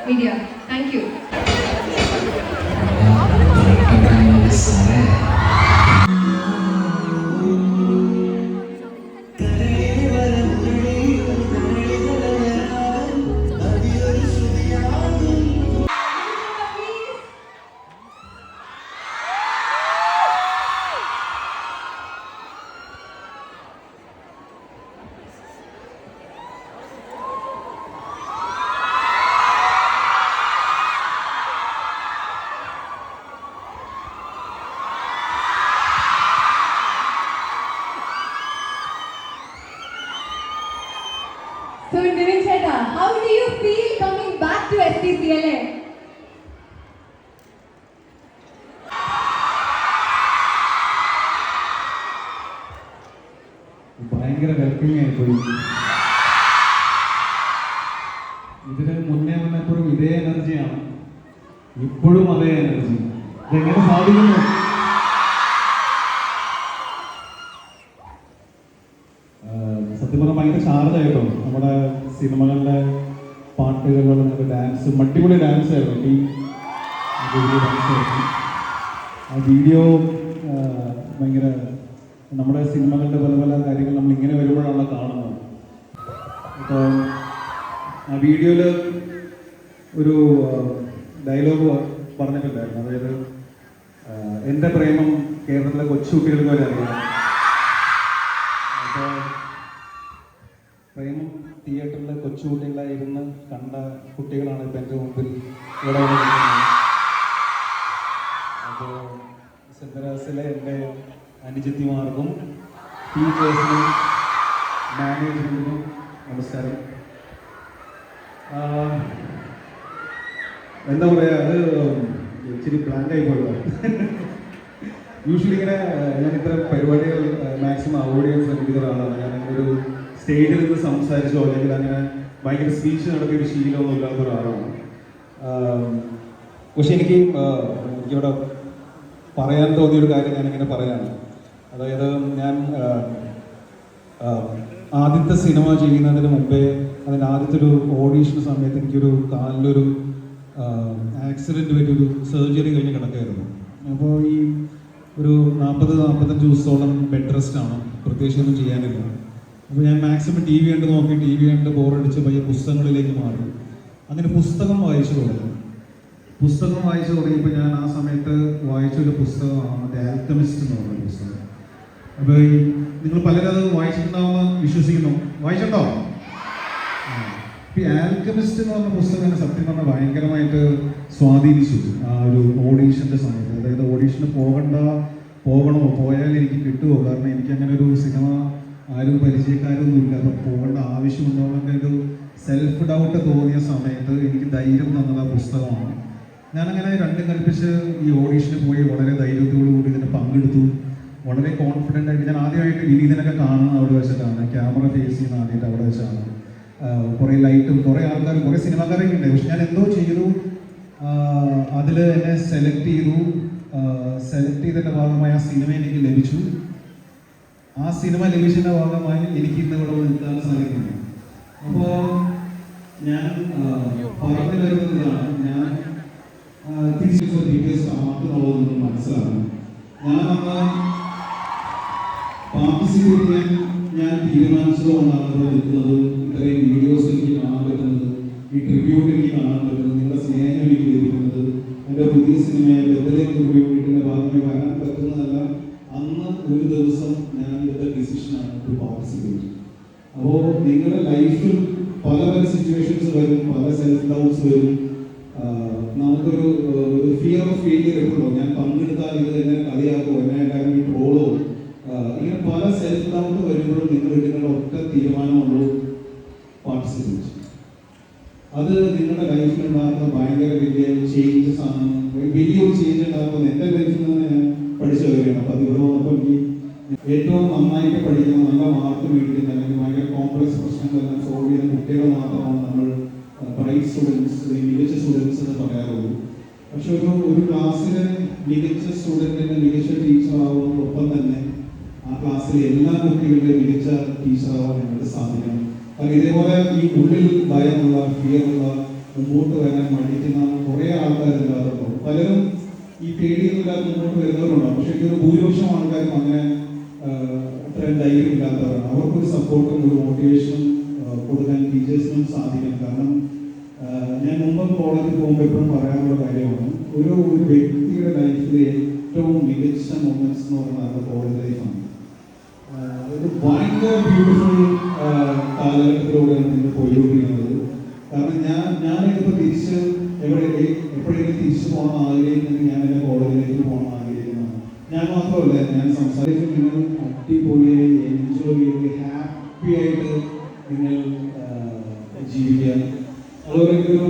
Media. Thank you. So, Nivin Cheta, how do you feel coming back to STCLA? ഭയങ്കര welcoming ആയിപ്പോയി. ഇതിന് മുന്നേ വന്നപ്പോഴും ഇതേ എനർജിയാണ്, ഇപ്പോഴും അതേ എനർജി. ഇതെങ്ങനെ സാധിക്കുന്നു? സത്യം പറഞ്ഞാൽ ഭയങ്കര ചാർജായിട്ടോ. നമ്മുടെ സിനിമകളിലെ പാട്ടുകളിലുള്ള ഡാൻസ്, അടിപൊളി ഡാൻസ് ആയിരുന്നു. ആ വീഡിയോ ഭയങ്കര, നമ്മുടെ സിനിമകളുടെ പല പല കാര്യങ്ങൾ നമ്മൾ ഇങ്ങനെ വരുമ്പോഴാണ് കാണുന്നത്. അപ്പോൾ ആ വീഡിയോയിൽ ഒരു ഡയലോഗ് പറഞ്ഞിട്ടുണ്ടായിരുന്നു. അതായത് എൻ്റെ പ്രേമം കേരളത്തിലെ കൊച്ചുകുട്ടികൾക്ക് വരെ അറിയാം. അപ്പോൾ പ്രേമം തിയേറ്ററിൽ കൊച്ചുകുട്ടികളായിരുന്ന് കണ്ട കുട്ടികളാണ് ഇപ്പം എൻ്റെ മുമ്പിൽ ഇവിടെ വന്നിരിക്കുന്നത്. അപ്പോൾ സെൻറ്ററാസിലെ എൻ്റെ അനുജത്തിമാർക്കും ടീച്ചേഴ്സിനും മാനേജ്മെൻറ്റിനും നമസ്കാരം. എന്താ പറയുക, അത് ഇച്ചിരി പ്ലാൻഡായി പോയതാണ്. യൂഷ്വലി ഇങ്ങനെ ഞാൻ ഇത്തരം പരിപാടികൾ മാക്സിമം അവോയ്ഡ് ചെയ്യാൻ ശ്രമിക്കുന്ന ഒരാളാണ്. ഞാൻ ഒരു സ്റ്റേജിൽ നിന്ന് സംസാരിച്ചോ അല്ലെങ്കിൽ അങ്ങനെ ഭയങ്കര സ്പീച്ച് നടത്തിയ ഒരു ശീലമൊന്നും ഇല്ലാത്ത ഒരാളാണ്. പക്ഷെ എനിക്കിവിടെ പറയാൻ തോന്നിയൊരു കാര്യം ഞാനിങ്ങനെ പറയാണ്. അതായത് ഞാൻ ആദ്യത്തെ സിനിമ ചെയ്യുന്നതിന് മുമ്പേ അതിൻ്റെ ആദ്യത്തെ ഒരു ഓഡീഷൻ സമയത്ത് എനിക്കൊരു കാലിലൊരു ആക്സിഡൻറ്റ് പറ്റിയൊരു സർജറി കഴിഞ്ഞ് കിടക്കുകയായിരുന്നു. അപ്പോൾ ഈ ഒരു 40-45 ദിവസത്തോളം ബെഡ് റെസ്റ്റാണ്, പ്രത്യേകിച്ചൊന്നും ചെയ്യാനില്ല. അപ്പോൾ ഞാൻ മാക്സിമം ടി വി കണ്ട് ബോറടിച്ച് പയ്യെ പുസ്തകങ്ങളിലേക്ക് മാറി. അങ്ങനെ പുസ്തകം വായിച്ചു തുടങ്ങിയപ്പോൾ ഞാൻ ആ സമയത്ത് വായിച്ചൊരു പുസ്തകമാണ് ദി ആൽക്കെമിസ്റ്റ് എന്ന് പറഞ്ഞ പുസ്തകം. അപ്പോൾ നിങ്ങൾ പലരും അത് വായിച്ചിട്ടുണ്ടാവുമെന്ന് വിശ്വസിക്കുന്നു. വായിച്ചിട്ടുണ്ടോ? ഈ ആൽക്കെമിസ്റ്റ് എന്ന് പറഞ്ഞ പുസ്തകം എന്നെ സത്യം പറഞ്ഞാൽ ഭയങ്കരമായിട്ട് സ്വാധീനിച്ചു ആ ഒരു ഓഡീഷൻ്റെ സമയത്ത്. അതായത് ഓഡീഷന് പോകണമോ, പോയാൽ എനിക്ക് കിട്ടുമോ, കാരണം എനിക്കങ്ങനെ ഒരു സിനിമ ആരും പരിചയക്കാരൊന്നും ഇല്ല, അപ്പം പോകേണ്ട ആവശ്യമുണ്ടോ എന്നൊക്കെ ഒരു സെൽഫ് ഡൗട്ട് തോന്നിയ സമയത്ത് എനിക്ക് ധൈര്യം തന്നത് ആ പുസ്തകമാണ്. ഞാനങ്ങനെ രണ്ടും കൽപ്പിച്ച് ഈ ഓഡീഷന് പോയി വളരെ ധൈര്യത്തോടു കൂടി ഇതിന് പങ്കെടുത്തു. വളരെ കോൺഫിഡൻ്റ് ആയിട്ട് ഞാൻ ആദ്യമായിട്ട് വിനീതനൊക്കെ കാണുന്നത് അവിടെ വെച്ചിട്ടാണ്, ക്യാമറ ഫേസ് ചെയ്യുന്ന ആദ്യമായിട്ട് അവിടെ വെച്ചാണ്. കുറേ ലൈറ്റും കുറേ ആൾക്കാരും കുറേ സിനിമാക്കാരൊക്കെ ഉണ്ട്. പക്ഷെ ഞാൻ എന്തോ ചെയ്തു, അതിൽ എന്നെ സെലക്ട് ചെയ്തതിൻ്റെ ഭാഗമായി ആ സിനിമ എനിക്ക് ലഭിച്ചു. ആ സിനിമ ലഭിച്ചതിൻ്റെ ഭാഗമായി എനിക്ക് ഇന്ന് ഇവിടെ നിൽക്കാൻ സാധിക്കുന്നു. അപ്പോൾ ഞാൻ പറഞ്ഞു വരുന്നത് ഇതാണ്, ഞാൻ തിരിച്ചു ഡീറ്റെയിൽസ് ആർക്കുന്നുള്ളതെന്ന് മനസ്സിലാക്കണം. ഞാൻ അന്ന് പാർട്ടിസിപ്പേറ്റ് ചെയ്യാൻ ഞാൻ തീരുമാനിച്ചതുകൊണ്ടാണ് ഇവിടെ നിൽക്കുന്നത്. ഇത്രയും വീഡിയോസ് എനിക്ക് കാണാൻ പറ്റുന്നത്, ഈ ട്രിബ്യൂട്ട് എനിക്ക് കാണാൻ പറ്റുന്നത്, നിങ്ങളുടെ സ്നേഹം എനിക്ക് ലഭിക്കുന്നത്, എൻ്റെ പുതിയ സിനിമയെ ബദലേ ട്രിബ്യൂട്ടിൻ്റെ ഭാഗമായി വരാൻ പറ്റുന്നതല്ല. അന്ന് ഒരു ദിവസം ഞാൻ എടുത്ത ഡിസിഷനാണ് ടു പാർട്ടിസിപ്പേറ്റ്. അപ്പോൾ നിങ്ങളുടെ ലൈഫിൽ പല പല സിറ്റുവേഷൻസ് വരും, പല സെൽഫ് ഡൗട്ട്സ് വരും. നമുക്കൊരു ഫിയർ ഓഫ് ഫെയിലിയർ എപ്പോഴുണ്ടോ, ഞാൻ പങ്കെടുത്താൽ ഇത് എന്നെ കളിയാക്കോ, എന്നെ എല്ലാവരും ട്രോളോ, ഇങ്ങനെ പല സെൽഫ് ഡൗട്ട് വരുമ്പോഴും നിങ്ങളുടെ ഒറ്റ തീരുമാനമുള്ളൂ, പാർട്ടിസിപ്പേറ്റ്. അത് നിങ്ങളുടെ ലൈഫിൽ ഉണ്ടാകുന്ന ഭയങ്കര വലിയ ചേഞ്ചസ് ആണ്. വലിയൊരു ചേഞ്ച് ഉണ്ടാകുന്നത് എൻ്റെ ലൈഫിൽ നിന്ന് ഞാൻ പഠിച്ച കാര്യമാണ്. അപ്പോൾ അത് ഇവിടെ വന്നപ്പോൾ എനിക്ക് ഏറ്റവും നന്നായിട്ട് പഠിക്കുന്ന, നല്ല മാർക്ക് മേടിക്കുന്ന, അല്ലെങ്കിൽ ഭയങ്കര കോംപ്ലക്സ് പ്രശ്നങ്ങളെല്ലാം സോൾവ് ചെയ്യുന്ന കുട്ടികൾ മാത്രമാണ് നമ്മൾ ബ്രൈറ്റ് സ്റ്റുഡൻസ്, മികച്ച സ്റ്റുഡൻസ് എന്ന് പറയാറുള്ളൂ. പക്ഷെ ഒരു ക്ലാസ്സിലെ മികച്ച സ്റ്റുഡൻറ്റിന് മികച്ച ടീച്ചർ ആവുന്നതോടൊപ്പം തന്നെ ആ ക്ലാസ്സിലെ എല്ലാ കുട്ടികളുടെയും മികച്ച ടീച്ചർ ആവാൻ നിങ്ങൾക്ക് സാധിക്കണം. കാരണം ഇതേപോലെ ഈ ഉള്ളിൽ ഭയമുള്ള, ഫിയറുള്ള, മുമ്പോട്ട് വരാൻ മടിക്കുന്ന കുറേ ആൾക്കാരുണ്ടാകുന്നു. പലരും ഈ പേടിയൊന്നുമില്ലാതെ മുമ്പോട്ട് വരുന്നവരുണ്ടാവും. പക്ഷെ എനിക്കൊരു ഭൂരിപക്ഷം ആൾക്കാരും അങ്ങനെ അത്രയും ധൈര്യം ഇല്ലാത്തവരാണ്. അവർക്കൊരു സപ്പോർട്ടും ഒരു മോട്ടിവേഷനും കൊടുക്കാൻ ടീച്ചേഴ്സിനും സാധിക്കണം. കാരണം ഞാൻ മുമ്പ് കോളേജിൽ പോകുമ്പോൾ എപ്പോഴും പറയാനുള്ള കാര്യമാണ്, ഒരു വ്യക്തിയുടെ ലൈഫിലെ ഏറ്റവും മികച്ച മൊമെന്റ്സ് എന്ന് പറയുന്നത് കോളേജ് ലൈഫാണ്. ഒരു ഭയങ്കര ബ്യൂട്ടിഫുൾ കാലഘട്ടത്തിലൂടെയാണ് നിങ്ങൾ പോയിക്കൊണ്ടിരിക്കുന്നത്. കാരണം ഞാനിപ്പോൾ തിരിച്ച് എപ്പോഴെങ്കിലും തിരിച്ചു പോകണം ആഗ്രഹിക്കുന്നത് ഞാൻ എൻ്റെ കോളേജിലേക്ക് പോകണം ആഗ്രഹിക്കുന്നതാണ്. ഞാൻ മാത്രമല്ല, ഞാൻ സംസാരിച്ച് നിങ്ങൾ അടിപൊളിയായി എൻജോയ് ചെയ്ത് ഹാപ്പി ആയിട്ട് നിങ്ങൾ ജീവിക്കുക. അതുപോലെ ഒരു